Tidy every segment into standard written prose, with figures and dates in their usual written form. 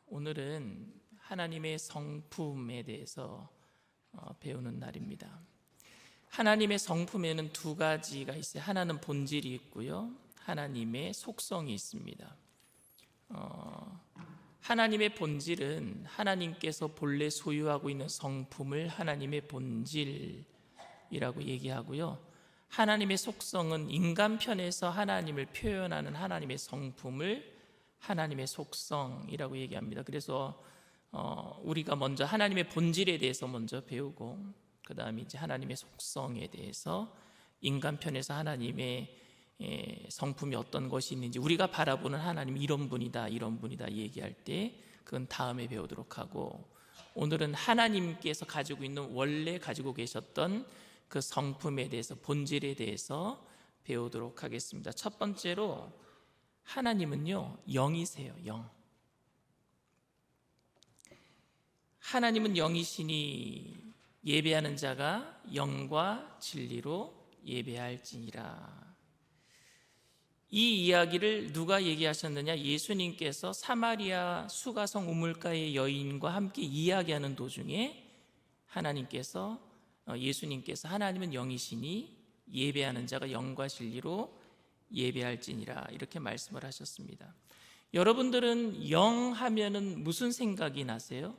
오늘은 하나님의 성품에 대해서 배우는 날입니다. 하나님의 성품에는 두 가지가 있어요. 하나는 본질이 있고요, 하나님의 속성이 있습니다. 하나님의 본질은 하나님께서 본래 소유하고 있는 성품을 하나님의 본질이라고 얘기하고요, 하나님의 속성은 인간 편에서 하나님을 표현하는 하나님의 성품을 하나님의 속성이라고 얘기합니다. 그래서 우리가 먼저 하나님의 본질에 대해서 먼저 배우고, 그 다음에 이제 하나님의 속성에 대해서 인간 편에서 하나님의 성품이 어떤 것이 있는지, 우리가 바라보는 하나님이 이런 분이다 얘기할 때 그건 다음에 배우도록 하고, 오늘은 하나님께서 가지고 있는, 원래 가지고 계셨던 그 성품에 대해서, 본질에 대해서 배우도록 하겠습니다. 첫 번째로, 하나님은요, 영이세요. 영. 하나님은 영이시니 예배하는 자가 영과 진리로 예배할지니라. 이 이야기를 누가 얘기하셨느냐? 예수님께서 사마리아 수가성 우물가의 여인과 함께 이야기하는 도중에 예수님께서 하나님은 영이시니 예배하는 자가 영과 진리로 예배할지니라, 이렇게 말씀을 하셨습니다. 여러분들은 영 하면은 무슨 생각이 나세요?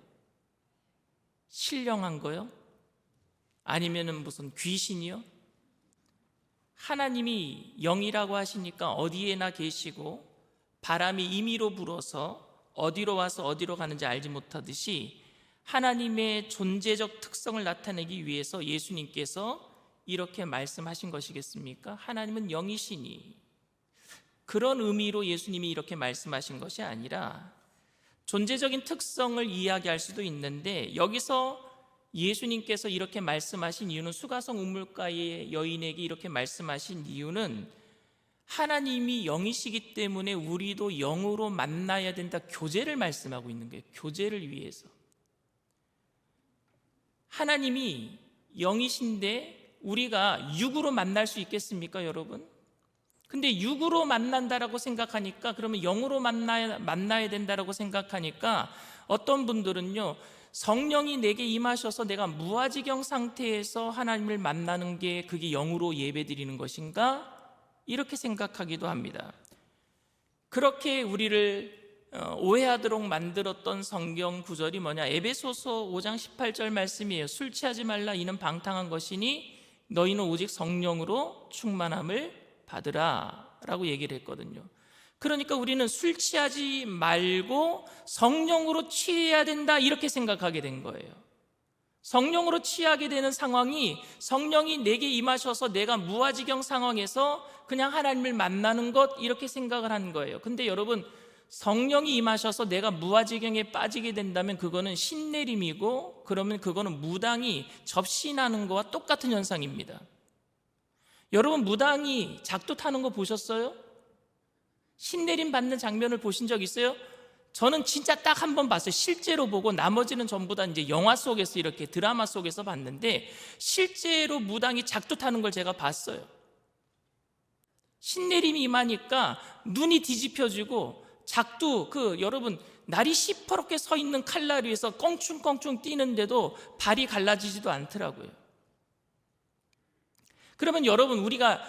신령한 거요? 아니면은 무슨 귀신이요? 하나님이 영이라고 하시니까 어디에나 계시고, 바람이 임의로 불어서 어디로 와서 어디로 가는지 알지 못하듯이 하나님의 존재적 특성을 나타내기 위해서 예수님께서 이렇게 말씀하신 것이겠습니까? 하나님은 영이시니. 그런 의미로 예수님이 이렇게 말씀하신 것이 아니라 존재적인 특성을 이야기할 수도 있는데, 여기서 예수님께서 이렇게 말씀하신 이유는, 수가성 우물가의 여인에게 이렇게 말씀하신 이유는 하나님이 영이시기 때문에 우리도 영으로 만나야 된다, 교제를 말씀하고 있는 거예요. 교제를 위해서. 하나님이 영이신데 우리가 육으로 만날 수 있겠습니까, 여러분? 근데 육으로 만난다라고 생각하니까, 그러면 영으로 만나야 된다라고 생각하니까, 어떤 분들은요, 성령이 내게 임하셔서 내가 무아지경 상태에서 하나님을 만나는 게 그게 영으로 예배드리는 것인가? 이렇게 생각하기도 합니다. 그렇게 우리를 오해하도록 만들었던 성경 구절이 뭐냐? 에베소서 5장 18절 말씀이에요. 술 취하지 말라, 이는 방탕한 것이니 너희는 오직 성령으로 충만함을 받으라 라고 얘기를 했거든요. 그러니까 우리는 술 취하지 말고 성령으로 취해야 된다, 이렇게 생각하게 된 거예요. 성령으로 취하게 되는 상황이, 성령이 내게 임하셔서 내가 무아지경 상황에서 그냥 하나님을 만나는 것, 이렇게 생각을 하는 거예요. 근데 여러분, 성령이 임하셔서 내가 무아지경에 빠지게 된다면 그거는 신내림이고, 그러면 그거는 무당이 접신하는 거와 똑같은 현상입니다. 여러분, 무당이 작두 타는 거 보셨어요? 신내림 받는 장면을 보신 적 있어요? 저는 진짜 딱 한 번 봤어요. 실제로 보고, 나머지는 전부 다 이제 영화 속에서, 이렇게 드라마 속에서 봤는데, 실제로 무당이 작두 타는 걸 제가 봤어요. 신내림이 임하니까 눈이 뒤집혀지고, 작두, 여러분, 날이 시퍼렇게 서 있는 칼날 위에서 껑충껑충 뛰는데도 발이 갈라지지도 않더라고요. 그러면 여러분, 우리가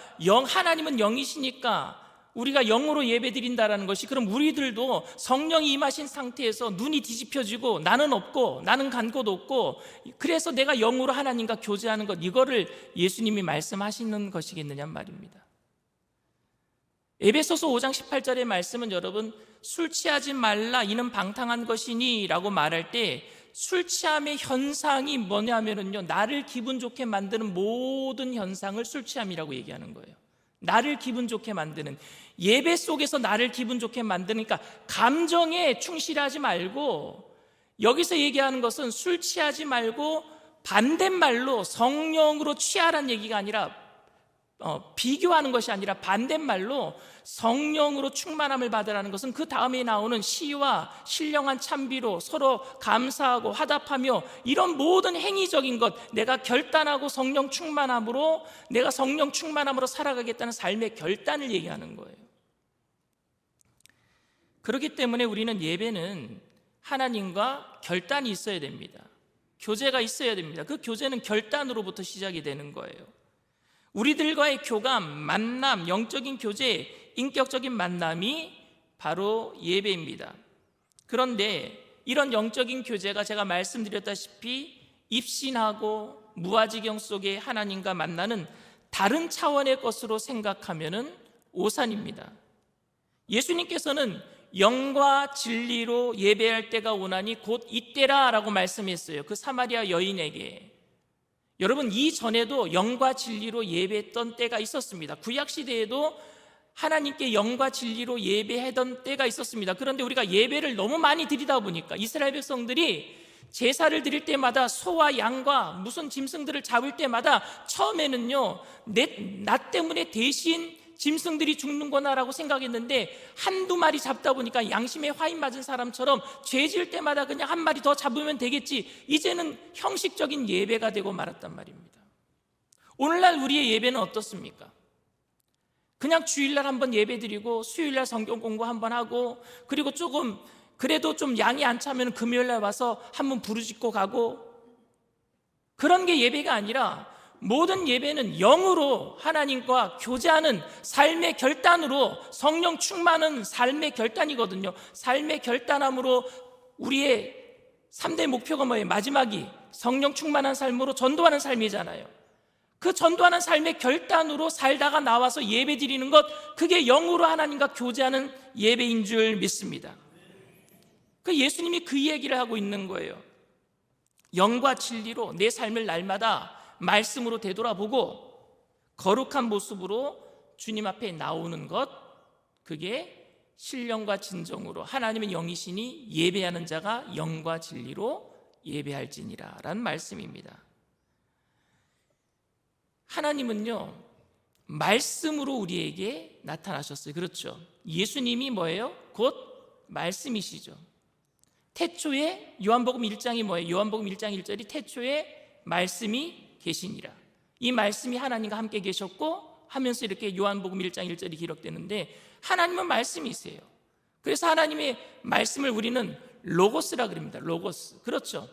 하나님은 영이시니까 우리가 영으로 예배드린다라는 것이, 그럼 우리들도 성령이 임하신 상태에서 눈이 뒤집혀지고, 나는 없고, 나는 간 곳 없고, 그래서 내가 영으로 하나님과 교제하는 것, 이거를 예수님이 말씀하시는 것이겠느냐 말입니다. 에베소서 5장 18절의 말씀은, 여러분, 술 취하지 말라, 이는 방탕한 것이니 라고 말할 때, 술 취함의 현상이 뭐냐면요, 나를 기분 좋게 만드는 모든 현상을 술 취함이라고 얘기하는 거예요. 나를 기분 좋게 만드는, 예배 속에서 나를 기분 좋게 만드는, 그러니까 감정에 충실하지 말고, 여기서 얘기하는 것은 술 취하지 말고 반대말로 성령으로 취하라는 얘기가 아니라, 비교하는 것이 아니라 반대말로 성령으로 충만함을 받으라는 것은, 그 다음에 나오는 시와 신령한 찬비로 서로 감사하고 화답하며, 이런 모든 행위적인 것, 내가 결단하고 성령 충만함으로, 내가 성령 충만함으로 살아가겠다는 삶의 결단을 얘기하는 거예요. 그렇기 때문에 우리는 예배는 하나님과 결단이 있어야 됩니다. 교제가 있어야 됩니다. 그 교제는 결단으로부터 시작이 되는 거예요. 우리들과의 교감, 만남, 영적인 교제, 인격적인 만남이 바로 예배입니다. 그런데 이런 영적인 교제가 제가 말씀드렸다시피 입신하고 무아지경 속에 하나님과 만나는 다른 차원의 것으로 생각하면은 오산입니다. 예수님께서는 영과 진리로 예배할 때가 오나니 곧 이때라 라고 말씀했어요. 그 사마리아 여인에게. 여러분, 이전에도 영과 진리로 예배했던 때가 있었습니다. 구약시대에도 하나님께 영과 진리로 예배하던 때가 있었습니다. 그런데 우리가 예배를 너무 많이 드리다 보니까 이스라엘 백성들이 제사를 드릴 때마다 소와 양과 무슨 짐승들을 잡을 때마다 처음에는요, 나 때문에 대신 짐승들이 죽는구나라고 생각했는데 한두 마리 잡다 보니까 양심에 화인 맞은 사람처럼 죄 지을 때마다 그냥 한 마리 더 잡으면 되겠지, 이제는 형식적인 예배가 되고 말았단 말입니다. 오늘날 우리의 예배는 어떻습니까? 그냥 주일날 한번 예배드리고 수요일날 성경 공부 한번 하고, 그리고 조금 그래도 좀 양이 안 차면 금요일날 와서 한번 부르짖고 가고, 그런 게 예배가 아니라 모든 예배는 영으로 하나님과 교제하는 삶의 결단으로, 성령 충만한 삶의 결단이거든요. 삶의 결단함으로 우리의 3대 목표가 뭐예요? 마지막이 성령 충만한 삶으로 전도하는 삶이잖아요. 그 전도하는 삶의 결단으로 살다가 나와서 예배 드리는 것, 그게 영으로 하나님과 교제하는 예배인 줄 믿습니다. 그 예수님이 그 얘기를 하고 있는 거예요. 영과 진리로 내 삶을 날마다 말씀으로 되돌아보고 거룩한 모습으로 주님 앞에 나오는 것, 그게 신령과 진정으로 하나님의 영이시니 예배하는 자가 영과 진리로 예배할지니라 라는 말씀입니다. 하나님은요, 말씀으로 우리에게 나타나셨어요. 그렇죠? 예수님이 뭐예요? 곧 말씀이시죠. 태초에, 요한복음 1장이 뭐예요? 요한복음 1장 1절이 태초에 말씀이 계시니라. 이 말씀이 하나님과 함께 계셨고 하면서 이렇게 요한복음 1장 1절이 기록되는데, 하나님은 말씀이세요. 그래서 하나님의 말씀을 우리는 로고스라 그럽니다. 로고스. 그렇죠?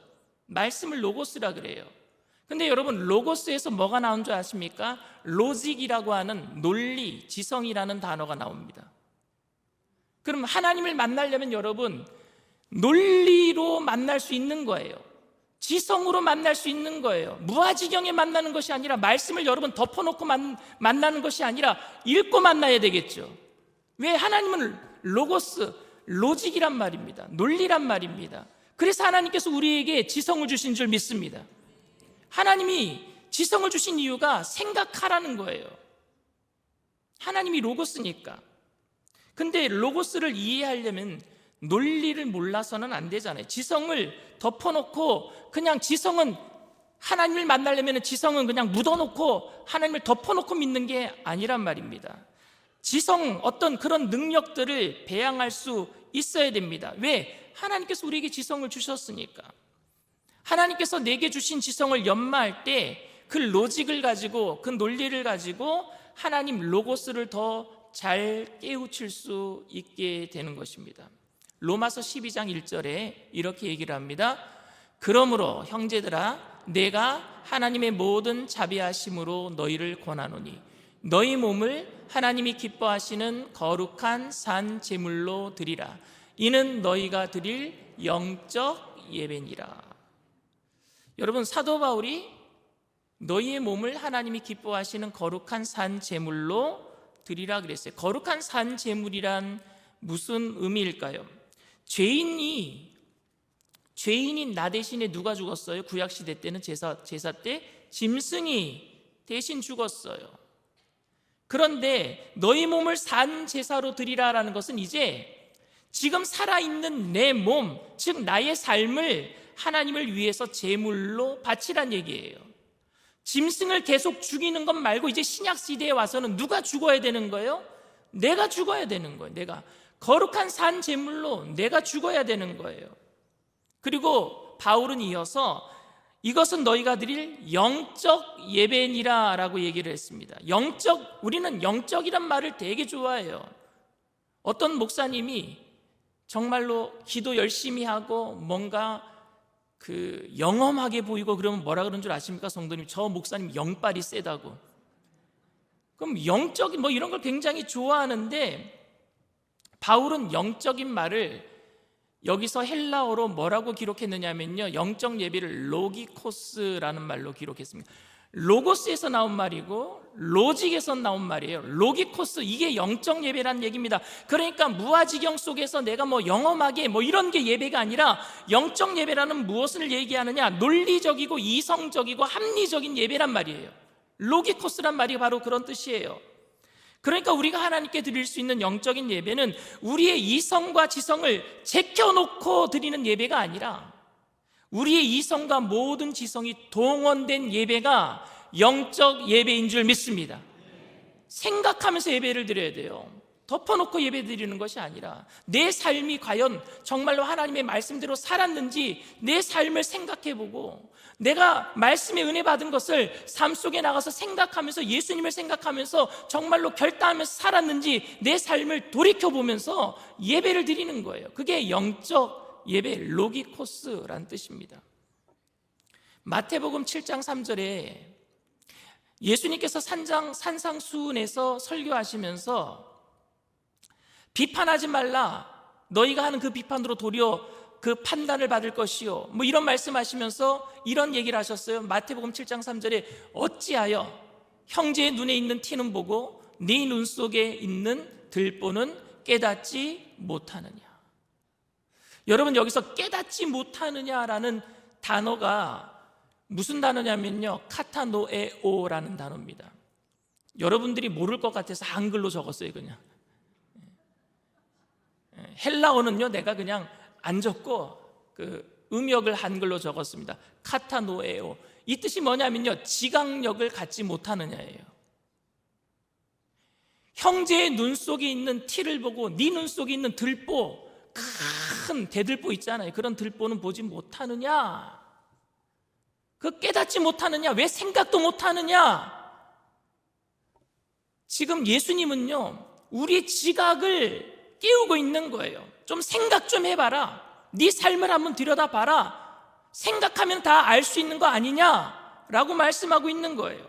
말씀을 로고스라 그래요. 근데 여러분, 로고스에서 뭐가 나온 줄 아십니까? 로직이라고 하는 논리, 지성이라는 단어가 나옵니다. 그럼 하나님을 만나려면 여러분, 논리로 만날 수 있는 거예요. 지성으로 만날 수 있는 거예요. 무아지경에 만나는 것이 아니라, 말씀을 여러분 덮어놓고 만나는 것이 아니라 읽고 만나야 되겠죠. 왜? 하나님은 로고스, 로직이란 말입니다. 논리란 말입니다. 그래서 하나님께서 우리에게 지성을 주신 줄 믿습니다. 하나님이 지성을 주신 이유가 생각하라는 거예요. 하나님이 로고스니까. 근데 로고스를 이해하려면 논리를 몰라서는 안 되잖아요. 지성을 덮어놓고, 그냥 지성은, 하나님을 만나려면 지성은 그냥 묻어놓고 하나님을 덮어놓고 믿는 게 아니란 말입니다. 지성, 어떤 그런 능력들을 배양할 수 있어야 됩니다. 왜? 하나님께서 우리에게 지성을 주셨으니까. 하나님께서 내게 주신 지성을 연마할 때 그 로직을 가지고, 그 논리를 가지고 하나님 로고스를 더 잘 깨우칠 수 있게 되는 것입니다. 로마서 12장 1절에 이렇게 얘기를 합니다. 그러므로 형제들아, 내가 하나님의 모든 자비하심으로 너희를 권하노니 너희 몸을 하나님이 기뻐하시는 거룩한 산 제물로 드리라. 이는 너희가 드릴 영적 예배니라. 여러분, 사도 바울이 너희의 몸을 하나님이 기뻐하시는 거룩한 산 제물로 드리라 그랬어요. 거룩한 산 제물이란 무슨 의미일까요? 죄인인 나 대신에 누가 죽었어요? 구약시대 때는 제사 때 짐승이 대신 죽었어요. 그런데 너희 몸을 산 제사로 드리라라는 것은 이제 지금 살아있는 내 몸, 즉 나의 삶을 하나님을 위해서 제물로 바치란 얘기예요. 짐승을 계속 죽이는 것 말고 이제 신약시대에 와서는 누가 죽어야 되는 거예요? 내가 죽어야 되는 거예요. 내가 거룩한 산 제물로 내가 죽어야 되는 거예요. 그리고 바울은 이어서 이것은 너희가 드릴 영적 예배니라 라고 얘기를 했습니다. 우리는 영적이란 말을 되게 좋아해요. 어떤 목사님이 정말로 기도 열심히 하고 뭔가 영험하게 보이고 그러면 뭐라 그러는 줄 아십니까? 성도님, 저 목사님 영빨이 세다고. 그럼 영적인 이런 걸 굉장히 좋아하는데, 바울은 영적인 말을 여기서 헬라어로 뭐라고 기록했느냐면요, 영적 예배를 로기코스라는 말로 기록했습니다. 로고스에서 나온 말이고 로직에서 나온 말이에요. 로기코스, 이게 영적 예배란 얘기입니다. 그러니까 무아지경 속에서 내가 영험하게 이런 게 예배가 아니라, 영적 예배라는 무엇을 얘기하느냐, 논리적이고 이성적이고 합리적인 예배란 말이에요. 로기코스란 말이 바로 그런 뜻이에요. 그러니까 우리가 하나님께 드릴 수 있는 영적인 예배는 우리의 이성과 지성을 제껴놓고 드리는 예배가 아니라, 우리의 이성과 모든 지성이 동원된 예배가 영적 예배인 줄 믿습니다. 생각하면서 예배를 드려야 돼요. 덮어놓고 예배 드리는 것이 아니라, 내 삶이 과연 정말로 하나님의 말씀대로 살았는지 내 삶을 생각해보고, 내가 말씀의 은혜 받은 것을 삶 속에 나가서 생각하면서, 예수님을 생각하면서 정말로 결단하면서 살았는지 내 삶을 돌이켜보면서 예배를 드리는 거예요. 그게 영적 예배, 로기코스라는 뜻입니다. 마태복음 7장 3절에 예수님께서 산상수훈에서 설교하시면서 비판하지 말라, 너희가 하는 그 비판으로 도리어 그 판단을 받을 것이요, 이런 말씀하시면서 이런 얘기를 하셨어요. 마태복음 7장 3절에 어찌하여 형제의 눈에 있는 티는 보고 네 눈 속에 있는 들보는 깨닫지 못하느냐. 여러분, 여기서 깨닫지 못하느냐라는 단어가 무슨 단어냐면요, 카타노에오라는 단어입니다. 여러분들이 모를 것 같아서 한글로 적었어요. 그냥 헬라어는요, 내가 그냥 안 적고 음역을 한글로 적었습니다. 카타노에오, 이 뜻이 뭐냐면요, 지각력을 갖지 못하느냐예요. 형제의 눈 속에 있는 티를 보고 네 눈 속에 있는 들보, 큰 대들보 있잖아요. 그런 들보는 보지 못하느냐? 깨닫지 못하느냐? 왜 생각도 못하느냐? 지금 예수님은요, 우리의 지각을 깨우고 있는 거예요. 좀 생각 좀 해봐라. 네 삶을 한번 들여다봐라. 생각하면 다 알 수 있는 거 아니냐라고 말씀하고 있는 거예요.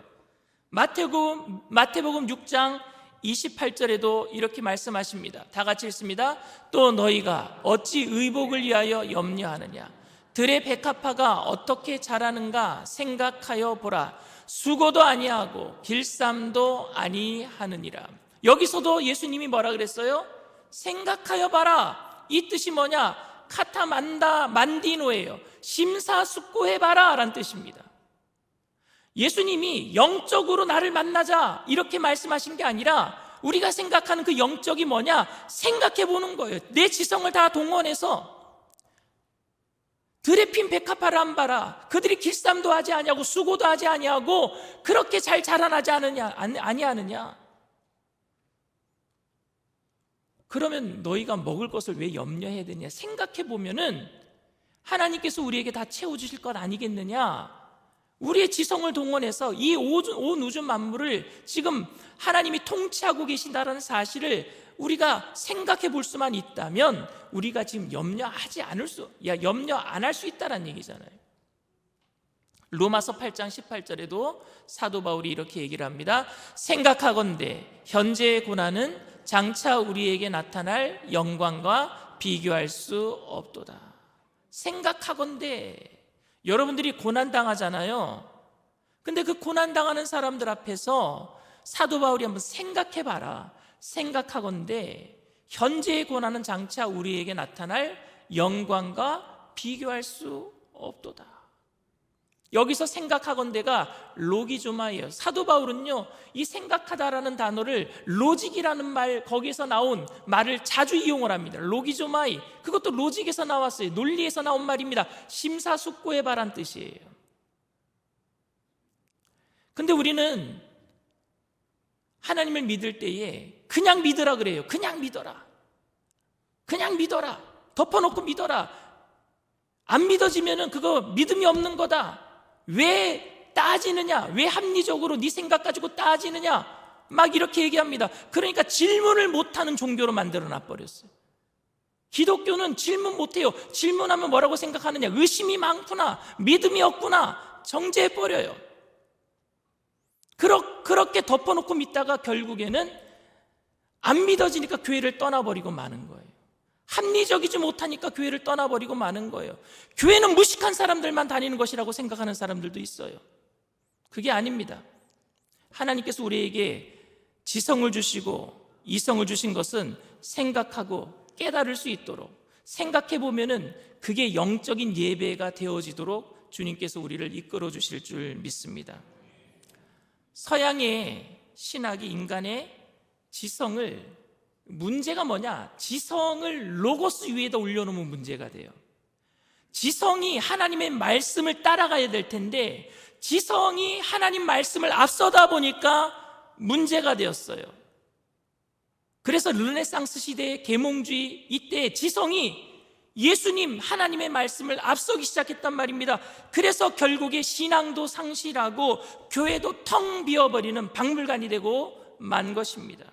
마태복음 6장 28절에도 이렇게 말씀하십니다. 다 같이 읽습니다. 또 너희가 어찌 의복을 위하여 염려하느냐? 들의 백합화가 어떻게 자라는가 생각하여 보라. 수고도 아니하고 길쌈도 아니하느니라. 여기서도 예수님이 뭐라 그랬어요? 생각하여 봐라. 이 뜻이 뭐냐? 카타만다 만디노예요. 심사숙고해봐라 라는 뜻입니다. 예수님이 영적으로 나를 만나자 이렇게 말씀하신 게 아니라, 우리가 생각하는 그 영적이 뭐냐? 생각해 보는 거예요. 내 지성을 다 동원해서 들에 핀 백합화를 안 봐라. 그들이 길쌈도 하지 아니하고 수고도 하지 아니하고 그렇게 잘 자라나지 아니하느냐? 그러면 너희가 먹을 것을 왜 염려해야 되냐? 생각해 보면은 하나님께서 우리에게 다 채워주실 것 아니겠느냐? 우리의 지성을 동원해서 이 온 우주 만물을 지금 하나님이 통치하고 계신다는 사실을 우리가 생각해 볼 수만 있다면, 우리가 지금 염려 안 할 수 있다는 얘기잖아요. 로마서 8장 18절에도 사도 바울이 이렇게 얘기를 합니다. 생각하건대 현재의 고난은 장차 우리에게 나타날 영광과 비교할 수 없도다. 생각하건대, 여러분들이 고난당하잖아요. 근데 그 고난당하는 사람들 앞에서 사도 바울이 한번 생각해봐라. 생각하건대 현재의 고난은 장차 우리에게 나타날 영광과 비교할 수 없도다. 여기서 생각하건대가 로기조마예요. 사도 바울은요, 이 생각하다라는 단어를 로직이라는 말, 거기에서 나온 말을 자주 이용을 합니다. 로기조마이, 그것도 로직에서 나왔어요. 논리에서 나온 말입니다. 심사숙고해봐란 뜻이에요. 근데 우리는 하나님을 믿을 때에 그냥 믿으라 그래요. 그냥 믿어라. 그냥 믿어라. 덮어놓고 믿어라. 안 믿어지면은 그거 믿음이 없는 거다. 왜 따지느냐? 왜 합리적으로 네 생각 가지고 따지느냐? 막 이렇게 얘기합니다. 그러니까 질문을 못하는 종교로 만들어 놔버렸어요. 기독교는 질문 못해요. 질문하면 뭐라고 생각하느냐? 의심이 많구나, 믿음이 없구나, 정죄해버려요. 그렇게 덮어놓고 믿다가 결국에는 안 믿어지니까 교회를 떠나버리고 마는 거예요. 합리적이지 못하니까 교회를 떠나버리고 마는 거예요. 교회는 무식한 사람들만 다니는 것이라고 생각하는 사람들도 있어요. 그게 아닙니다. 하나님께서 우리에게 지성을 주시고 이성을 주신 것은 생각하고 깨달을 수 있도록, 생각해 보면은 그게 영적인 예배가 되어지도록 주님께서 우리를 이끌어 주실 줄 믿습니다. 서양의 신학이 인간의 지성을, 문제가 뭐냐? 지성을 로고스 위에다 올려놓으면 문제가 돼요. 지성이 하나님의 말씀을 따라가야 될 텐데 지성이 하나님 말씀을 앞서다 보니까 문제가 되었어요. 그래서 르네상스 시대의 계몽주의, 이때 지성이 예수님 하나님의 말씀을 앞서기 시작했단 말입니다. 그래서 결국에 신앙도 상실하고 교회도 텅 비어버리는 박물관이 되고 만 것입니다.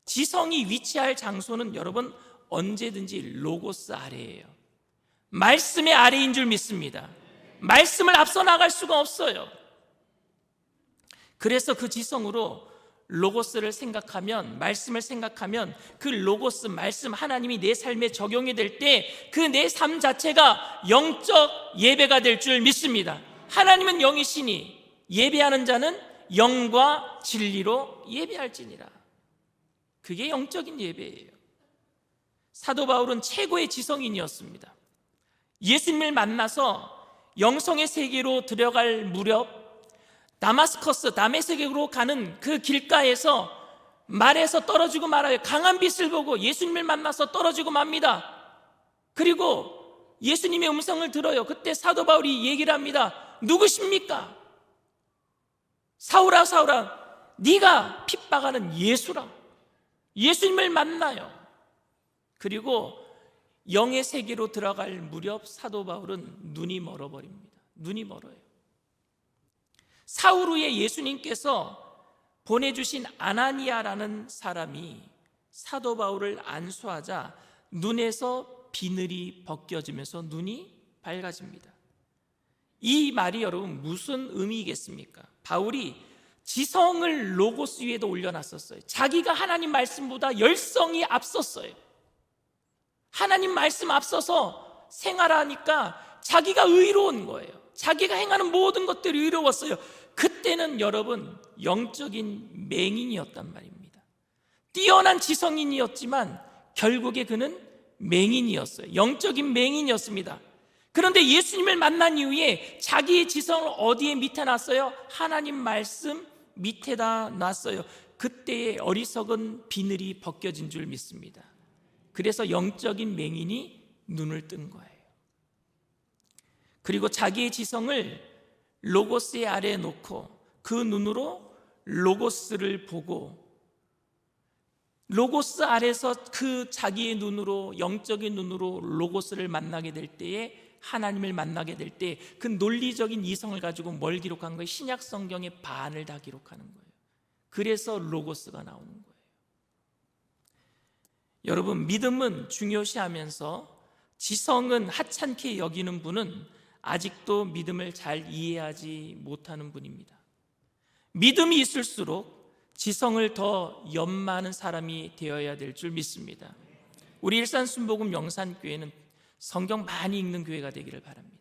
지성이 위치할 장소는 여러분 언제든지 로고스 아래예요. 말씀의 아래인 줄 믿습니다. 말씀을 앞서 나갈 수가 없어요. 그래서 그 지성으로 로고스를 생각하면, 말씀을 생각하면 그 로고스 말씀 하나님이 내 삶에 적용이 될 때 그 내 삶 자체가 영적 예배가 될 줄 믿습니다. 하나님은 영이시니 예배하는 자는 영과 진리로 예배할지니라. 그게 영적인 예배예요. 사도 바울은 최고의 지성인이었습니다. 예수님을 만나서 영성의 세계로 들어갈 무렵 다마스커스, 다메섹으로 가는 그 길가에서 말에서 떨어지고 말아요. 강한 빛을 보고 예수님을 만나서 떨어지고 맙니다. 그리고 예수님의 음성을 들어요. 그때 사도 바울이 얘기를 합니다. 누구십니까? 사울아, 사울아, 네가 핍박하는 예수라. 예수님을 만나요. 그리고 영의 세계로 들어갈 무렵 사도 바울은 눈이 멀어버립니다. 눈이 멀어요. 사울 후에 예수님께서 보내주신 아나니아라는 사람이 사도 바울을 안수하자 눈에서 비늘이 벗겨지면서 눈이 밝아집니다. 이 말이 여러분 무슨 의미겠습니까? 바울이 지성을 로고스 위에도 올려놨었어요. 자기가 하나님 말씀보다 열성이 앞섰어요. 하나님 말씀 앞서서 생활하니까 자기가 의로운 거예요. 자기가 행하는 모든 것들이 의로웠어요. 그때는 여러분 영적인 맹인이었단 말입니다. 뛰어난 지성인이었지만 결국에 그는 맹인이었어요. 영적인 맹인이었습니다. 그런데 예수님을 만난 이후에 자기의 지성을 어디에 밑에 놨어요? 하나님 말씀 밑에다 놨어요. 그때의 어리석은 비늘이 벗겨진 줄 믿습니다. 그래서 영적인 맹인이 눈을 뜬 거예요. 그리고 자기의 지성을 로고스의 아래에 놓고 그 눈으로 로고스를 보고 로고스 아래서 그 자기의 눈으로, 영적인 눈으로 로고스를 만나게 될 때에, 하나님을 만나게 될 때 그 논리적인 이성을 가지고 뭘 기록한 거예요? 신약 성경의 반을 다 기록하는 거예요. 그래서 로고스가 나오는 거예요. 여러분, 믿음은 중요시하면서 지성은 하찮게 여기는 분은 아직도 믿음을 잘 이해하지 못하는 분입니다. 믿음이 있을수록 지성을 더 연마하는 사람이 되어야 될 줄 믿습니다. 우리 일산순복음 영산교회는 성경 많이 읽는 교회가 되기를 바랍니다.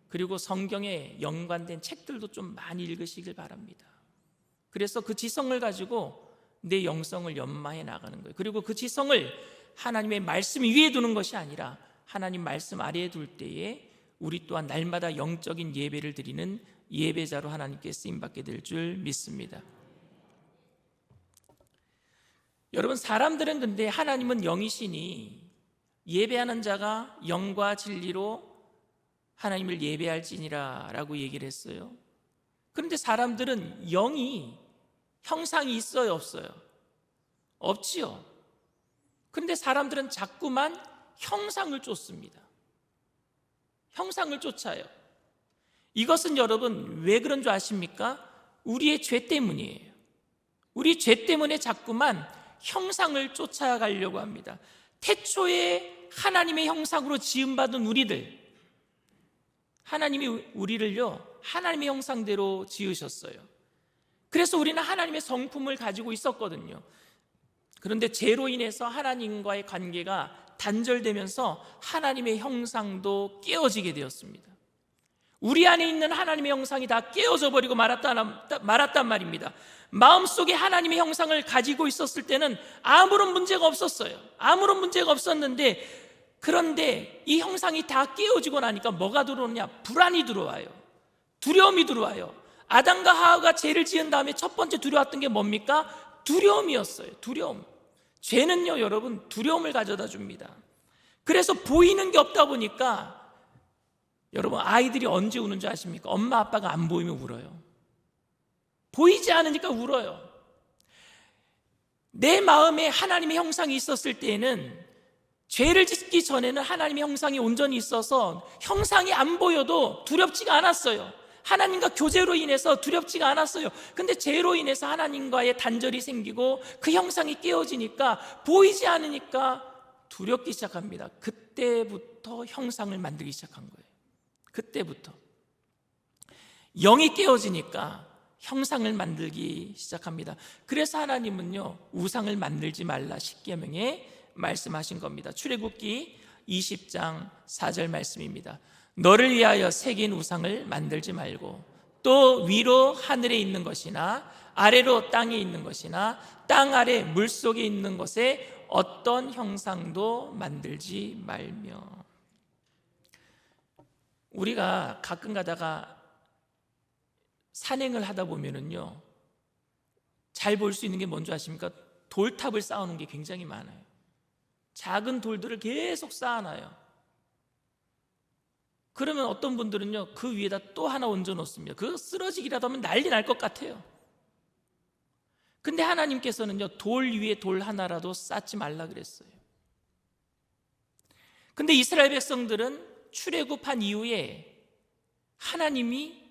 그리고 성경에 연관된 책들도 좀 많이 읽으시길 바랍니다. 그래서 그 지성을 가지고 내 영성을 연마해 나가는 거예요. 그리고 그 지성을 하나님의 말씀 위에 두는 것이 아니라 하나님 말씀 아래에 둘 때에 우리 또한 날마다 영적인 예배를 드리는 예배자로 하나님께 쓰임받게 될 줄 믿습니다. 여러분, 사람들은 근데 하나님은 영이시니 예배하는 자가 영과 진리로 하나님을 예배할지니라 라고 얘기를 했어요. 그런데 사람들은 영이, 형상이 있어요, 없어요? 없지요. 그런데 사람들은 자꾸만 형상을 쫓습니다. 형상을 쫓아요. 이것은 여러분 왜 그런 줄 아십니까? 우리의 죄 때문이에요. 우리 죄 때문에 자꾸만 형상을 쫓아가려고 합니다. 태초에 하나님의 형상으로 지음받은 우리들, 하나님이 우리를요 하나님의 형상대로 지으셨어요. 그래서 우리는 하나님의 성품을 가지고 있었거든요. 그런데 죄로 인해서 하나님과의 관계가 단절되면서 하나님의 형상도 깨어지게 되었습니다. 우리 안에 있는 하나님의 형상이 다 깨어져 버리고 말았단 말입니다. 마음속에 하나님의 형상을 가지고 있었을 때는 아무런 문제가 없었어요. 아무런 문제가 없었는데, 그런데 이 형상이 다 깨어지고 나니까 뭐가 들어오느냐? 불안이 들어와요. 두려움이 들어와요. 아담과 하와가 죄를 지은 다음에 첫 번째 두려웠던 게 뭡니까? 두려움이었어요. 두려움. 죄는요 여러분 두려움을 가져다 줍니다. 그래서 보이는 게 없다 보니까, 여러분 아이들이 언제 우는 줄 아십니까? 엄마 아빠가 안 보이면 울어요. 보이지 않으니까 울어요. 내 마음에 하나님의 형상이 있었을 때에는, 죄를 짓기 전에는 하나님의 형상이 온전히 있어서 형상이 안 보여도 두렵지가 않았어요. 하나님과 교제로 인해서 두렵지가 않았어요. 근데 죄로 인해서 하나님과의 단절이 생기고 그 형상이 깨어지니까, 보이지 않으니까 두렵기 시작합니다. 그때부터 형상을 만들기 시작한 거예요. 그때부터 영이 깨어지니까 형상을 만들기 시작합니다. 그래서 하나님은요 우상을 만들지 말라 십계명에 말씀하신 겁니다. 출애굽기 20장 4절 말씀입니다. 너를 위하여 새긴 우상을 만들지 말고, 또 위로 하늘에 있는 것이나 아래로 땅에 있는 것이나 땅 아래 물속에 있는 것에 어떤 형상도 만들지 말며. 우리가 가끔 가다가 산행을 하다 보면은요 잘 볼 수 있는 게 뭔지 아십니까? 돌탑을 쌓아놓은 게 굉장히 많아요. 작은 돌들을 계속 쌓아놔요. 그러면 어떤 분들은요 그 위에다 또 하나 얹어 놓습니다. 그거 쓰러지기라도 하면 난리 날 것 같아요. 근데 하나님께서는요 돌 위에 돌 하나라도 쌓지 말라 그랬어요. 근데 이스라엘 백성들은 출애굽한 이후에 하나님이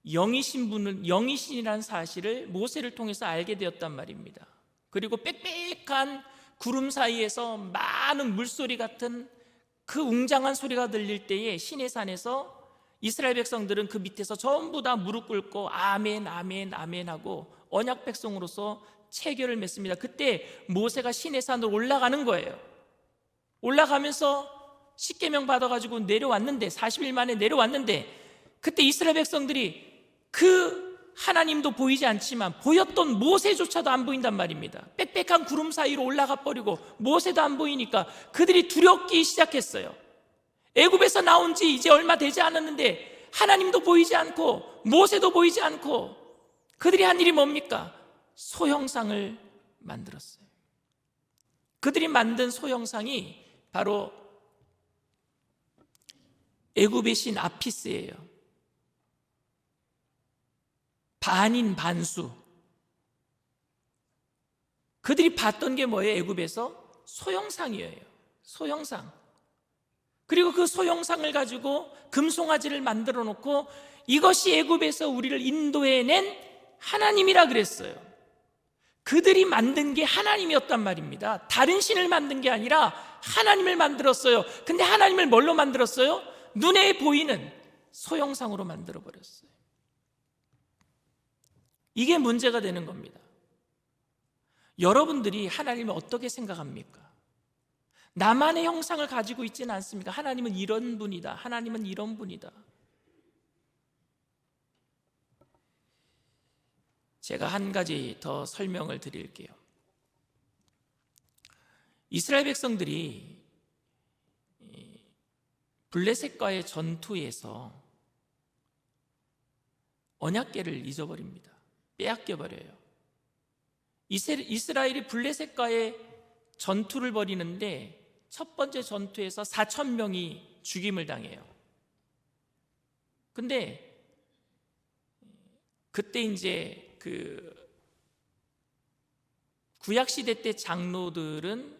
영이신이라는 사실을 모세를 통해서 알게 되었단 말입니다. 그리고 빽빽한 구름 사이에서 많은 물소리 같은 그 웅장한 소리가 들릴 때에 시내산에서 이스라엘 백성들은 그 밑에서 전부 다 무릎 꿇고 아멘 아멘 아멘 하고 언약 백성으로서 체결을 맺습니다. 그때 모세가 시내산으로 올라가는 거예요. 올라가면서 십계명 받아가지고 내려왔는데, 40일 만에 내려왔는데, 그때 이스라엘 백성들이 그 하나님도 보이지 않지만 보였던 모세조차도 안 보인단 말입니다. 빽빽한 구름 사이로 올라가 버리고 모세도 안 보이니까 그들이 두렵기 시작했어요. 애굽에서 나온 지 이제 얼마 되지 않았는데 하나님도 보이지 않고 모세도 보이지 않고, 그들이 한 일이 뭡니까? 소형상을 만들었어요. 그들이 만든 소형상이 바로 애굽의 신 아피스예요. 반인 반수. 그들이 봤던 게 뭐예요? 애굽에서 소형상이에요. 소형상. 그리고 그 소형상을 가지고 금송아지를 만들어 놓고, 이것이 애굽에서 우리를 인도해낸 하나님이라 그랬어요. 그들이 만든 게 하나님이었단 말입니다. 다른 신을 만든 게 아니라 하나님을 만들었어요. 근데 하나님을 뭘로 만들었어요? 눈에 보이는 소형상으로 만들어 버렸어요. 이게 문제가 되는 겁니다. 여러분들이 하나님을 어떻게 생각합니까? 나만의 형상을 가지고 있지는 않습니까? 하나님은 이런 분이다, 하나님은 이런 분이다. 제가 한 가지 더 설명을 드릴게요. 이스라엘 백성들이 블레셋과의 전투에서 언약궤를 잊어버립니다. 빼앗겨버려요. 이스라엘이 블레셋과의 전투를 벌이는데 첫 번째 전투에서 4,000명이 죽임을 당해요. 근데 그때 이제 그 구약시대 때 장로들은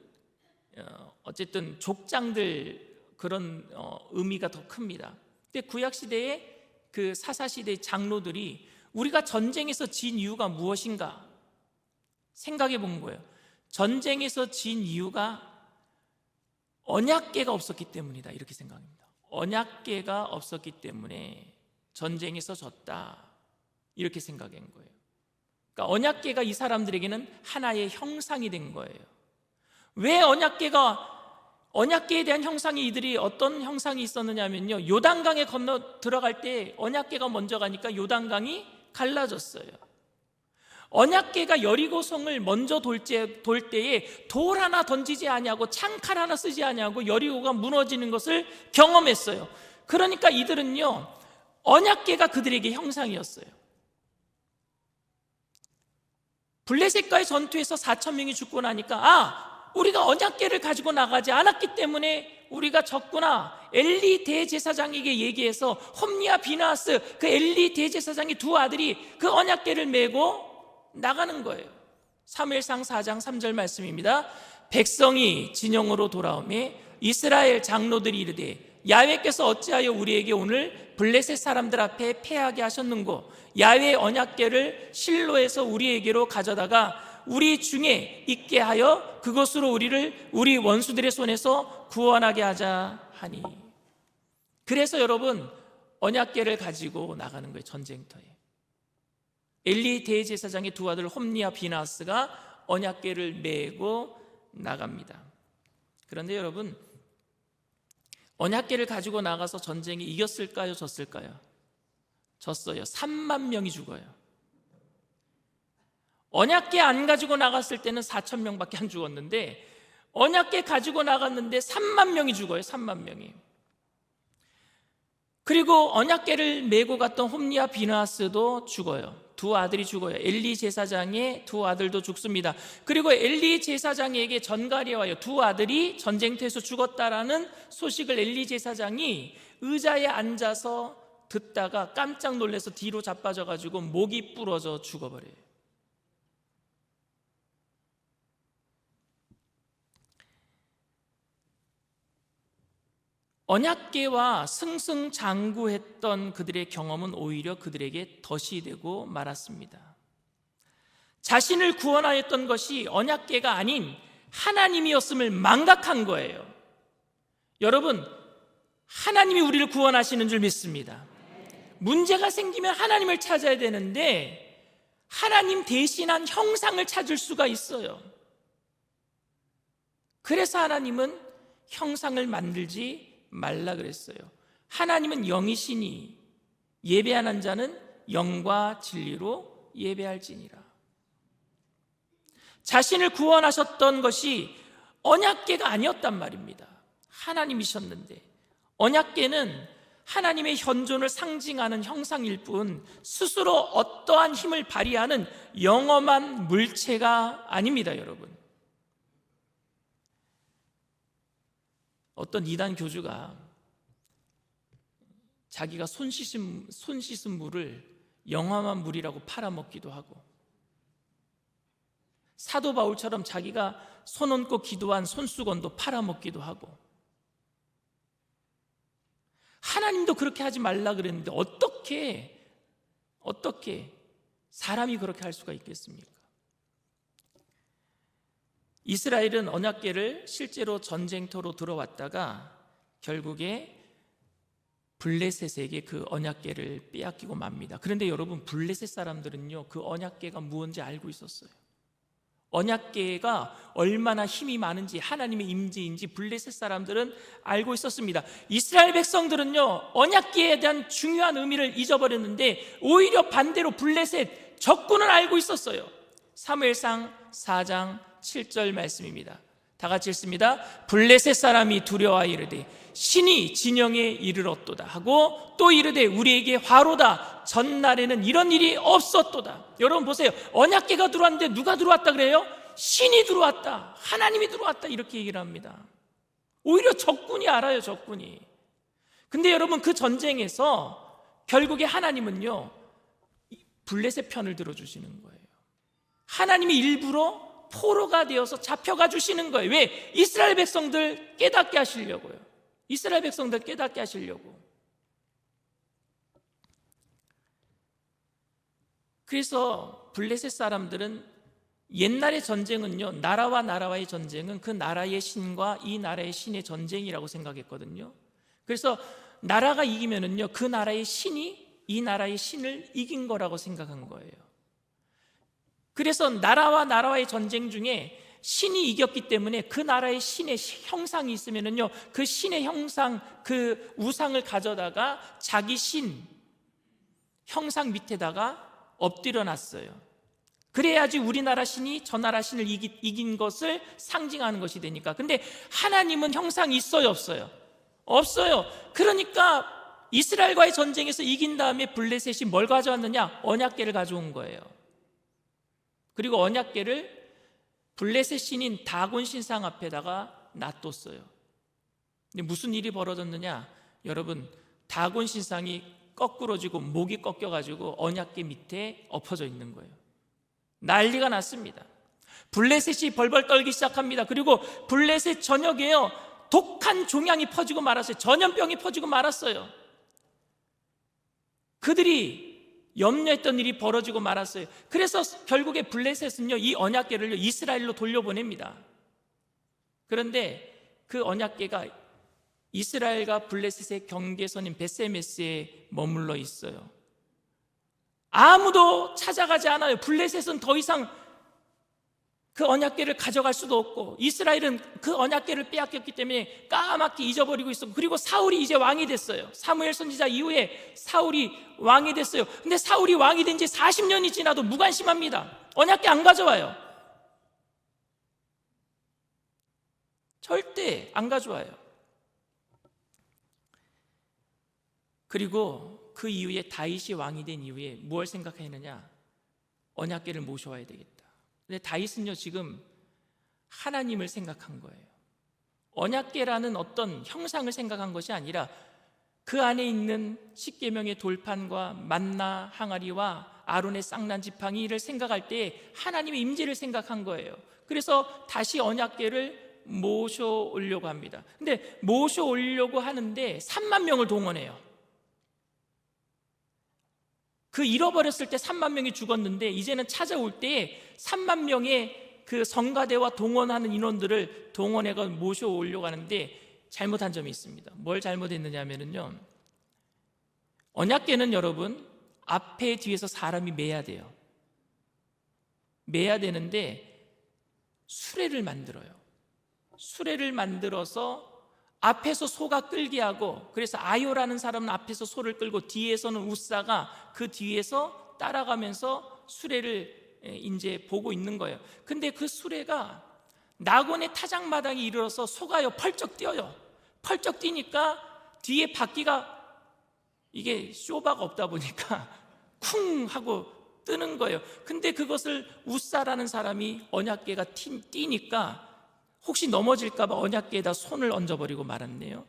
어쨌든 족장들 그런 의미가 더 큽니다. 근데 구약시대의 그 사사시대의 장로들이 우리가 전쟁에서 진 이유가 무엇인가 생각해 본 거예요. 전쟁에서 진 이유가 언약궤가 없었기 때문이다, 이렇게 생각합니다. 언약궤가 없었기 때문에 전쟁에서 졌다, 이렇게 생각한 거예요. 그러니까 언약궤가 이 사람들에게는 하나의 형상이 된 거예요. 왜 언약궤에 대한 형상이, 이들이 어떤 형상이 있었느냐 하면요, 요단강에 건너 들어갈 때 언약궤가 먼저 가니까 요단강이 갈라졌어요. 언약궤가 여리고성을 먼저 돌 때에 돌 하나 던지지 아니하고 창칼 하나 쓰지 아니하고 여리고가 무너지는 것을 경험했어요. 그러니까 이들은요, 언약궤가 그들에게 형상이었어요. 블레셋과의 전투에서 4,000명이 죽고 나니까 우리가 언약궤를 가지고 나가지 않았기 때문에 우리가 졌구나. 엘리 대제사장에게 얘기해서 홈니와 비나하스, 그 엘리 대제사장의 두 아들이 그 언약궤를 메고 나가는 거예요. 사무엘상 4장 3절 말씀입니다. 백성이 진영으로 돌아오매 이스라엘 장로들이 이르되 야훼께서 어찌하여 우리에게 오늘 블레셋 사람들 앞에 패하게 하셨는고, 야훼의 언약궤를 실로에서 우리에게로 가져다가 우리 중에 있게 하여 그것으로 우리를 우리 원수들의 손에서 구원하게 하자 하니. 그래서 여러분, 언약궤를 가지고 나가는 거예요. 전쟁터에 엘리 대제사장의 두 아들 홈니와 비나스가 언약궤를 메고 나갑니다. 그런데 여러분, 언약궤를 가지고 나가서 전쟁에 이겼을까요? 졌을까요? 졌어요. 3만 명이 죽어요. 언약궤 안 가지고 나갔을 때는 4,000명밖에 안 죽었는데, 언약궤 가지고 나갔는데 3만 명이 죽어요. 3만 명이. 그리고 언약궤를 메고 갔던 홈니와 비나스도 죽어요. 두 아들이 죽어요. 엘리 제사장의 두 아들도 죽습니다. 그리고 엘리 제사장에게 전갈이 와요. 두 아들이 전쟁터에서 죽었다라는 소식을 엘리 제사장이 의자에 앉아서 듣다가 깜짝 놀라서 뒤로 자빠져가지고 목이 부러져 죽어버려요. 언약궤와 승승장구했던 그들의 경험은 오히려 그들에게 덫이 되고 말았습니다. 자신을 구원하였던 것이 언약궤가 아닌 하나님이었음을 망각한 거예요. 여러분, 하나님이 우리를 구원하시는 줄 믿습니다. 문제가 생기면 하나님을 찾아야 되는데 하나님 대신한 형상을 찾을 수가 있어요. 그래서 하나님은 형상을 만들지 말라 그랬어요. 하나님은 영이시니 예배하는 자는 영과 진리로 예배할지니라. 자신을 구원하셨던 것이 언약궤가 아니었단 말입니다. 하나님이셨는데, 언약궤는 하나님의 현존을 상징하는 형상일 뿐 스스로 어떠한 힘을 발휘하는 영험한 물체가 아닙니다. 여러분, 어떤 이단 교주가 자기가 손 씻은 물을 영험한 물이라고 팔아먹기도 하고, 사도 바울처럼 자기가 손 얹고 기도한 손수건도 팔아먹기도 하고, 하나님도 그렇게 하지 말라 그랬는데 어떻게 사람이 그렇게 할 수가 있겠습니까? 이스라엘은 언약궤를 실제로 전쟁터로 들어왔다가 결국에 블레셋에게 그 언약궤를 빼앗기고 맙니다. 그런데 여러분, 블레셋 사람들은요, 그 언약궤가 무엇인지 알고 있었어요. 언약궤가 얼마나 힘이 많은지, 하나님의 임재인지 블레셋 사람들은 알고 있었습니다. 이스라엘 백성들은요, 언약궤에 대한 중요한 의미를 잊어버렸는데 오히려 반대로 블레셋 적군을 알고 있었어요. 사무엘상 4장 7절 말씀입니다. 다 같이 읽습니다. 블레셋 사람이 두려워하여 이르되 신이 진영에 이르렀도다 하고 또 이르되 우리에게 화로다. 전날에는 이런 일이 없었도다. 여러분 보세요. 언약궤가 들어왔는데 누가 들어왔다 그래요? 신이 들어왔다, 하나님이 들어왔다, 이렇게 얘기를 합니다. 오히려 적군이 알아요, 적군이. 근데 여러분, 그 전쟁에서 결국에 하나님은요, 블레셋 편을 들어주시는 거예요. 하나님이 일부러 포로가 되어서 잡혀가 주시는 거예요. 왜? 이스라엘 백성들 깨닫게 하시려고요. 이스라엘 백성들 깨닫게 하시려고. 그래서 블레셋 사람들은 옛날의 전쟁은요, 나라와 나라와의 전쟁은 그 나라의 신과 이 나라의 신의 전쟁이라고 생각했거든요. 그래서 나라가 이기면은요, 그 나라의 신이 이 나라의 신을 이긴 거라고 생각한 거예요. 그래서 나라와 나라와의 전쟁 중에 신이 이겼기 때문에 그 나라의 신의 형상이 있으면은요, 그 신의 형상, 그 우상을 가져다가 자기 신 형상 밑에다가 엎드려 놨어요. 그래야지 우리나라 신이 저 나라 신을 이긴 것을 상징하는 것이 되니까. 근데 하나님은 형상이 있어요, 없어요? 없어요. 그러니까 이스라엘과의 전쟁에서 이긴 다음에 블레셋이 뭘 가져왔느냐? 언약궤를 가져온 거예요. 그리고 언약궤를 블레셋 신인 다곤 신상 앞에다가 놔뒀어요. 근데 무슨 일이 벌어졌느냐? 여러분, 다곤 신상이 거꾸러지고 목이 꺾여가지고 언약궤 밑에 엎어져 있는 거예요. 난리가 났습니다. 블레셋이 벌벌 떨기 시작합니다. 그리고 블레셋 전역에요, 독한 종양이 퍼지고 말았어요. 전염병이 퍼지고 말았어요. 그들이 염려했던 일이 벌어지고 말았어요. 그래서 결국에 블레셋은요, 이 언약궤를요, 이스라엘로 돌려보냅니다. 그런데 그 언약궤가 이스라엘과 블레셋의 경계선인 베세메스에 머물러 있어요. 아무도 찾아가지 않아요. 블레셋은 더 이상 그 언약궤를 가져갈 수도 없고, 이스라엘은 그 언약궤를 빼앗겼기 때문에 까맣게 잊어버리고 있었고, 그리고 사울이 이제 왕이 됐어요. 사무엘 선지자 이후에 사울이 왕이 됐어요. 근데 사울이 왕이 된 지 40년이 지나도 무관심합니다. 언약궤 안 가져와요. 절대 안 가져와요. 그리고 그 이후에 다윗이 왕이 된 이후에 무엇을 생각했느냐? 언약궤를 모셔와야 되겠다. 근데 다윗은요, 지금 하나님을 생각한 거예요. 언약궤라는 어떤 형상을 생각한 것이 아니라 그 안에 있는 십계명의 돌판과 만나 항아리와 아론의 쌍난 지팡이를 생각할 때 하나님의 임재를 생각한 거예요. 그래서 다시 언약궤를 모셔오려고 합니다. 근데 모셔오려고 하는데 3만 명을 동원해요. 그 잃어버렸을 때 3만 명이 죽었는데 이제는 찾아올 때 3만 명의 그 성가대와 동원하는 인원들을 동원해서 모셔오려고 하는데 잘못한 점이 있습니다. 뭘 잘못했느냐 하면요, 언약궤는 여러분 앞에 뒤에서 사람이 매야 돼요. 매야 되는데 수레를 만들어요. 수레를 만들어서 앞에서 소가 끌게 하고, 그래서 아요라는 사람은 앞에서 소를 끌고 뒤에서는 우사가 그 뒤에서 따라가면서 수레를 이제 보고 있는 거예요. 근데 그 수레가 낙원의 타작마당에 이르러서 소가요 펄쩍 뛰어요. 펄쩍 뛰니까 뒤에 바퀴가 이게 쇼바가 없다 보니까 쿵 하고 뜨는 거예요. 근데 그것을 우사라는 사람이 언약궤가 뛰니까 혹시 넘어질까 봐 언약궤에다 손을 얹어버리고 말았네요.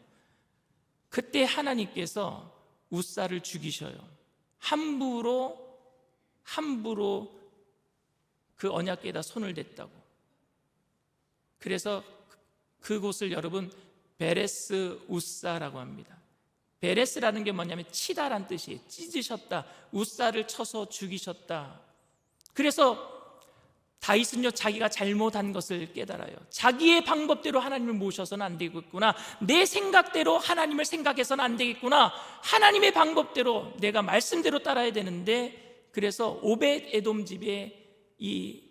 그때 하나님께서 우사를 죽이셔요. 함부로 그 언약궤에다 손을 댔다고. 그래서 그곳을 여러분 베레스 우사라고 합니다. 베레스라는 게 뭐냐면 치다란 뜻이에요. 찢으셨다, 우사를 쳐서 죽이셨다. 그래서 다윗은요, 자기가 잘못한 것을 깨달아요. 자기의 방법대로 하나님을 모셔서는 안 되겠구나, 내 생각대로 하나님을 생각해서는 안 되겠구나, 하나님의 방법대로 내가 말씀대로 따라야 되는데, 그래서 오벳 에돔 집에 이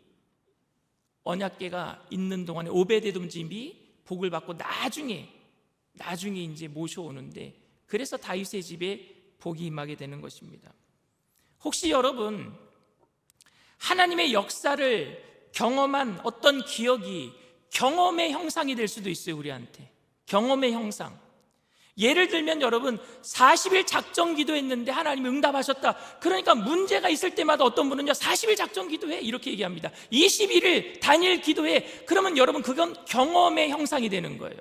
언약궤가 있는 동안에 오벳 에돔 집이 복을 받고 나중에 이제 모셔오는데, 그래서 다윗의 집에 복이 임하게 되는 것입니다. 혹시 여러분 하나님의 역사를 경험한 어떤 기억이 경험의 형상이 될 수도 있어요. 우리한테 경험의 형상. 예를 들면 여러분 40일 작정 기도했는데 하나님이 응답하셨다. 그러니까 문제가 있을 때마다 어떤 분은요 40일 작정 기도해 이렇게 얘기합니다. 21일 단일 기도해. 그러면 여러분 그건 경험의 형상이 되는 거예요.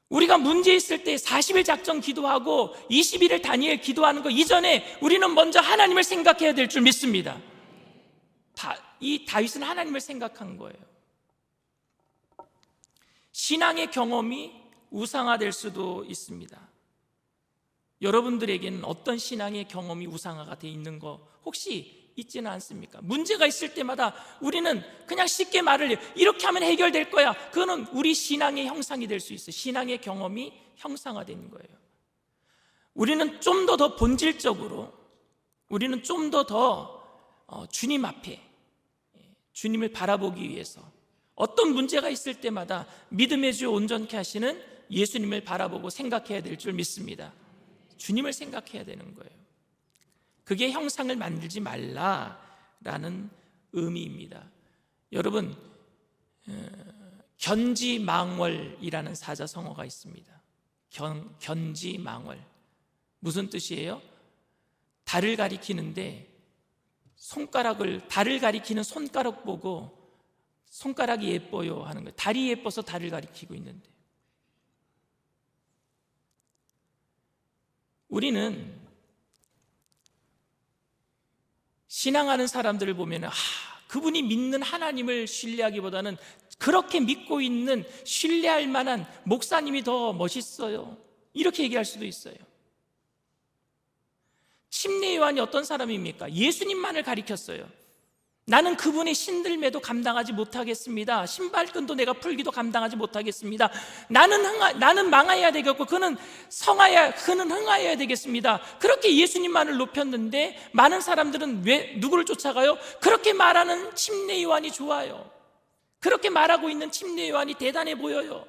우리가 문제 있을 때 40일 작정 기도하고 21일 단일 기도하는 거 이전에 우리는 먼저 하나님을 생각해야 될 줄 믿습니다. 이 다윗은 하나님을 생각한 거예요. 신앙의 경험이 우상화될 수도 있습니다. 여러분들에게는 어떤 신앙의 경험이 우상화가 돼 있는 거 혹시 있지는 않습니까? 문제가 있을 때마다 우리는 그냥 쉽게 말을 해요. 이렇게 하면 해결될 거야. 그거는 우리 신앙의 형상이 될 수 있어요. 신앙의 경험이 형상화되는 거예요. 우리는 좀 더 본질적으로, 우리는 좀 더 주님 앞에, 주님을 바라보기 위해서 어떤 문제가 있을 때마다 믿음의 주 온전케 하시는 예수님을 바라보고 생각해야 될 줄 믿습니다. 주님을 생각해야 되는 거예요. 그게 형상을 만들지 말라라는 의미입니다. 여러분, 견지망월이라는 사자성어가 있습니다. 견지망월 무슨 뜻이에요? 달을 가리키는데 달을 가리키는 손가락 보고 손가락이 예뻐요 하는 거예요. 달이 예뻐서 달을 가리키고 있는데, 우리는 신앙하는 사람들을 보면 그분이 믿는 하나님을 신뢰하기보다는 그렇게 믿고 있는 신뢰할 만한 목사님이 더 멋있어요, 이렇게 얘기할 수도 있어요. 침례 요한이 어떤 사람입니까? 예수님만을 가리켰어요. 나는 그분의 신들매도 감당하지 못하겠습니다. 신발끈도 내가 풀기도 감당하지 못하겠습니다. 나는 망하여야 되겠고 그는 흥하여야 되겠습니다. 그렇게 예수님만을 높였는데 많은 사람들은 왜 누구를 쫓아가요? 그렇게 말하는 침례 요한이 좋아요. 그렇게 말하고 있는 침례 요한이 대단해 보여요.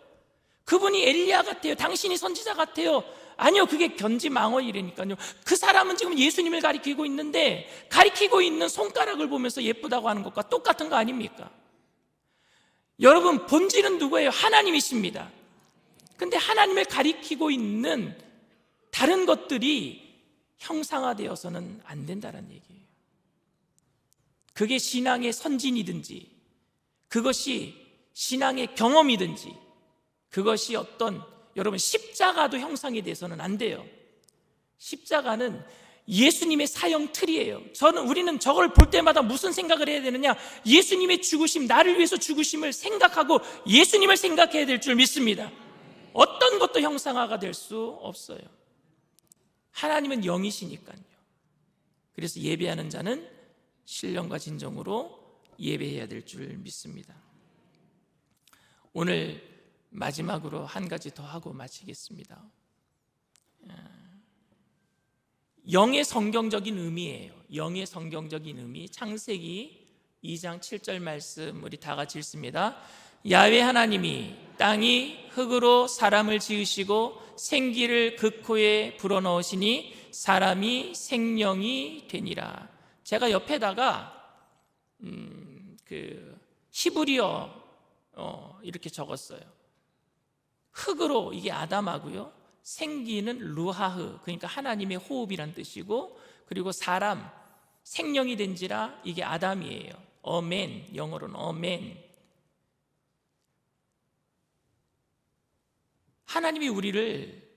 그분이 엘리야 같아요. 당신이 선지자 같아요. 아니요, 그게 견지망월이라니까요. 그 사람은 지금 예수님을 가리키고 있는데 가리키고 있는 손가락을 보면서 예쁘다고 하는 것과 똑같은 거 아닙니까? 여러분, 본질은 누구예요? 하나님이십니다. 근데 하나님을 가리키고 있는 다른 것들이 형상화되어서는 안 된다는 얘기예요. 그게 신앙의 선진이든지, 그것이 신앙의 경험이든지, 그것이 여러분, 십자가도 형상이 돼서는 안 돼요. 십자가는 예수님의 사형 틀이에요. 우리는 저걸 볼 때마다 무슨 생각을 해야 되느냐? 예수님의 죽으심, 나를 위해서 죽으심을 생각하고 예수님을 생각해야 될 줄 믿습니다. 어떤 것도 형상화가 될 수 없어요. 하나님은 영이시니까요. 그래서 예배하는 자는 신령과 진정으로 예배해야 될 줄 믿습니다. 오늘 마지막으로 한 가지 더 하고 마치겠습니다. 영의 성경적인 의미예요. 영의 성경적인 의미, 창세기 2장 7절 말씀 우리 다 같이 읽습니다. 야훼 하나님이 땅이 흙으로 사람을 지으시고 생기를 그 코에 불어넣으시니 사람이 생명이 되니라. 제가 옆에다가 히브리어 이렇게 적었어요. 흙으로, 이게 아담하고요, 생기는 루하흐, 그러니까 하나님의 호흡이란 뜻이고, 그리고 사람, 생명이 된지라, 이게 아담이에요. 어멘, 영어로는 어멘. 하나님이 우리를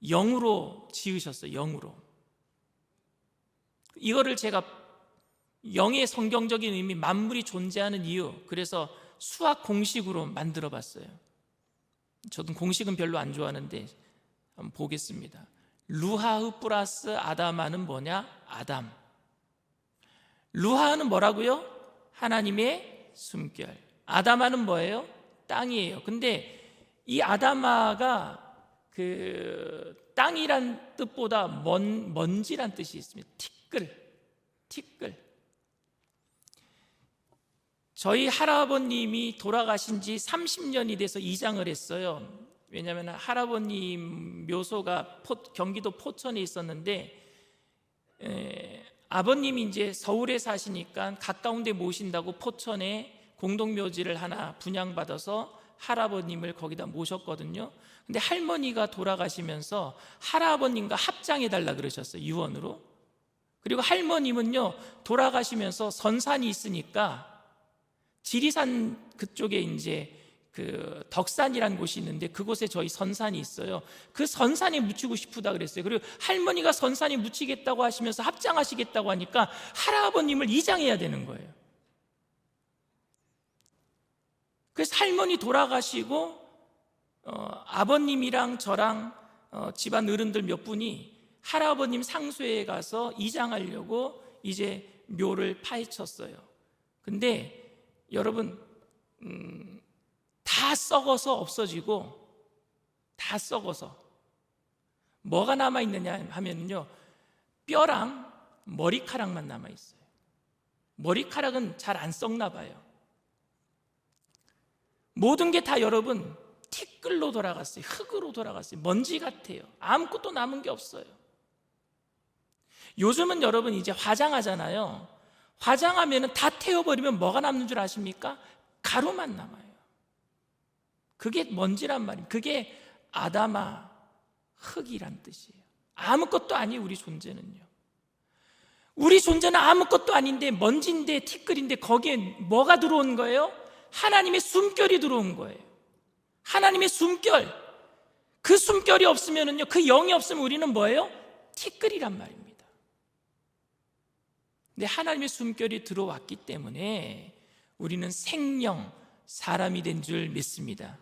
영으로 지으셨어요. 영으로. 이거를 제가 영의 성경적인 의미, 만물이 존재하는 이유, 그래서 수학 공식으로 만들어 봤어요. 저도 공식은 별로 안 좋아하는데 한번 보겠습니다. 루하흐 플러스 아담아는 뭐냐? 아담. 루하흐는 뭐라고요? 하나님의 숨결. 아담아는 뭐예요? 땅이에요. 근데 이 아담아가 땅이란 뜻보다 먼지란 뜻이 있습니다. 티끌. 저희 할아버님이 돌아가신 지 30년이 돼서 이장을 했어요. 왜냐하면 할아버님 묘소가 경기도 포천에 있었는데, 아버님이 이제 서울에 사시니까 가까운 데 모신다고 포천에 공동묘지를 하나 분양받아서 할아버님을 거기다 모셨거든요. 근데 할머니가 돌아가시면서 할아버님과 합장해달라 그러셨어요, 유언으로. 그리고 할머님은요, 돌아가시면서 선산이 있으니까 지리산 그쪽에 이제 덕산이라는 곳이 있는데 그곳에 저희 선산이 있어요. 그 선산에 묻히고 싶다 그랬어요. 그리고 할머니가 선산에 묻히겠다고 하시면서 합장하시겠다고 하니까 할아버님을 이장해야 되는 거예요. 그래서 할머니 돌아가시고 아버님이랑 저랑 집안 어른들 몇 분이 할아버님 상수에 가서 이장하려고 이제 묘를 파헤쳤어요. 근데 여러분 다 썩어서 없어지고, 다 썩어서 뭐가 남아있느냐 하면요, 뼈랑 머리카락만 남아있어요. 머리카락은 잘 안 썩나 봐요. 모든 게 다 여러분 티끌로 돌아갔어요. 흙으로 돌아갔어요. 먼지 같아요. 아무것도 남은 게 없어요. 요즘은 여러분 이제 화장하잖아요. 화장하면 다 태워버리면 뭐가 남는 줄 아십니까? 가루만 남아요. 그게 먼지란 말입니다. 그게 아담아, 흙이란 뜻이에요. 아무것도 아니에요. 우리 존재는요. 우리 존재는 아무것도 아닌데, 먼지인데, 티끌인데, 거기에 뭐가 들어온 거예요? 하나님의 숨결이 들어온 거예요. 하나님의 숨결. 그 숨결이 없으면은요, 그 영이 없으면 우리는 뭐예요? 티끌이란 말입니다. 근데 하나님의 숨결이 들어왔기 때문에 우리는 생명, 사람이 된 줄 믿습니다.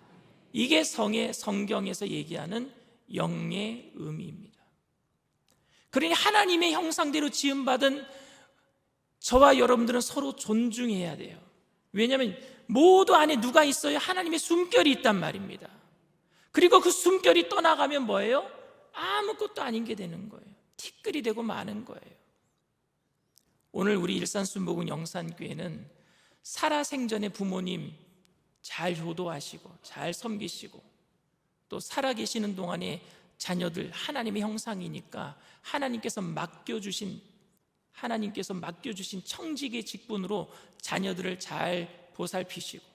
이게 성경에서 얘기하는 영의 의미입니다. 그러니 하나님의 형상대로 지음받은 저와 여러분들은 서로 존중해야 돼요. 왜냐하면 모두 안에 누가 있어요? 하나님의 숨결이 있단 말입니다. 그리고 그 숨결이 떠나가면 뭐예요? 아무것도 아닌 게 되는 거예요. 티끌이 되고 마는 거예요. 오늘 우리 일산순복음 영산교회는 살아생전에 부모님 잘 효도하시고 잘 섬기시고, 또 살아계시는 동안에 자녀들 하나님의 형상이니까 하나님께서 맡겨주신 청직의 직분으로 자녀들을 잘 보살피시고,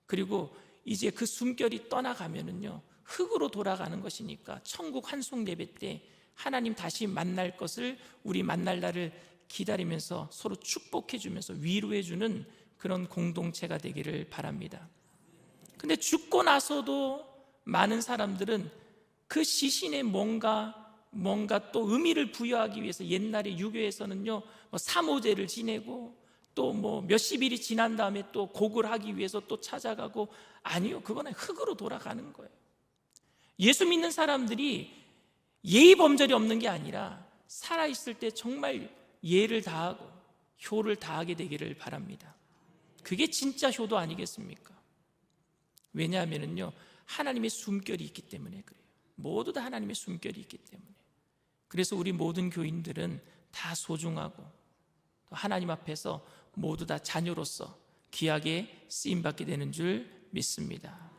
그리고 이제 그 숨결이 떠나가면은요, 흙으로 돌아가는 것이니까 천국 환송 예배 때 하나님 다시 만날 것을, 우리 만날 날을 기다리면서 서로 축복해 주면서 위로해 주는 그런 공동체가 되기를 바랍니다. 근데 죽고 나서도 많은 사람들은 그 시신에 뭔가 또 의미를 부여하기 위해서, 옛날에 유교에서는요, 사모제를 지내고 또 몇십 일이 지난 다음에 또 곡을 하기 위해서 또 찾아가고, 아니요, 그거는 흙으로 돌아가는 거예요. 예수 믿는 사람들이 예의 범절이 없는 게 아니라 살아있을 때 정말 예를 다하고 효를 다하게 되기를 바랍니다. 그게 진짜 효도 아니겠습니까? 왜냐하면요, 하나님의 숨결이 있기 때문에 그래요. 모두 다 하나님의 숨결이 있기 때문에. 그래서 우리 모든 교인들은 다 소중하고, 또 하나님 앞에서 모두 다 자녀로서 귀하게 쓰임받게 되는 줄 믿습니다.